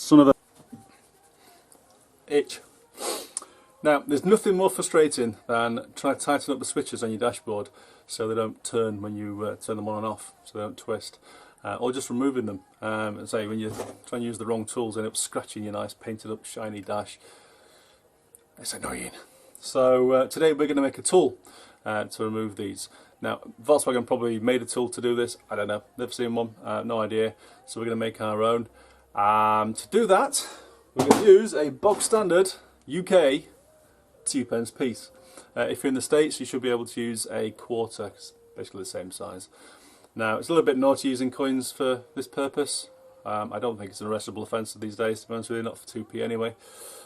Son of a itch. Now, there's nothing more frustrating than trying to tighten up the switches on your dashboard so they don't turn when you turn them on and off, so they don't twist. Or just removing them. And say when you try and use the wrong tools, end up scratching your nice painted up shiny dash. It's annoying. So today we're going to make a tool to remove these. Now, Volkswagen probably made a tool to do this. I don't know. Never seen one. No idea. So we're going to make our own. To do that, we're going to use a bog standard UK 2p piece. If you're in the States, you should be able to use a quarter, it's basically the same size. Now, it's a little bit naughty using coins for this purpose. I don't think it's an arrestable offence these days, to be honest with you, not for 2p anyway.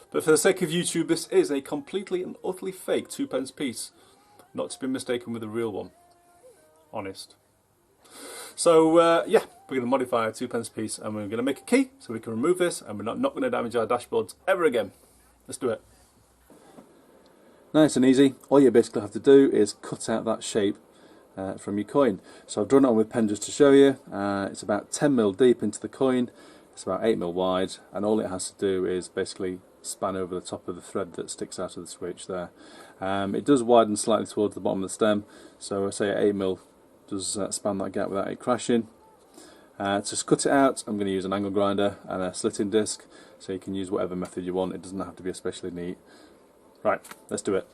But for the sake of YouTube, this is a completely and utterly fake 2p piece, not to be mistaken with a real one. Honest. So yeah, we're going to modify a 2p piece and we're going to make a key so we can remove this and we're not going to damage our dashboards ever again. Let's do it. Nice and easy. All you basically have to do is cut out that shape from your coin. So I've drawn it on with pen just to show you. It's about 10mm deep into the coin. It's about 8mm wide, and all it has to do is basically span over the top of the thread that sticks out of the switch there. It does widen slightly towards the bottom of the stem, so I say 8mm does span that gap without it crashing. To just cut it out, I'm going to use an angle grinder and a slitting disc, so you can use whatever method you want. It doesn't have to be especially neat. Right, let's do it.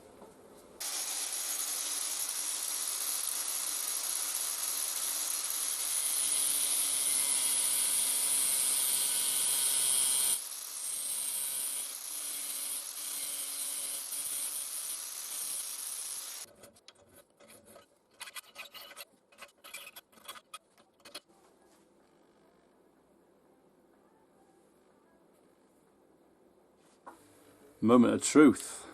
Moment of truth.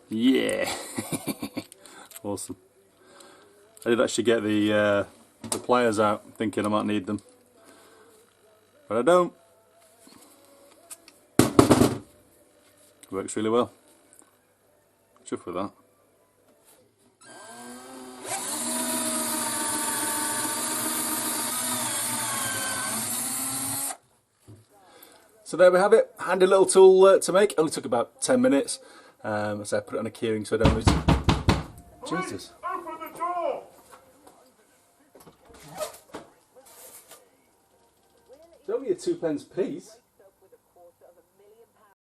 Yeah. Awesome. I did actually get the pliers out thinking I might need them, but I don't. Works really well. Chuff with that. So there we have it, handy little tool to make. Only took about 10 minutes. So I put it on a keyring so I don't lose it. Jesus. Open the door! It's only a 2p piece.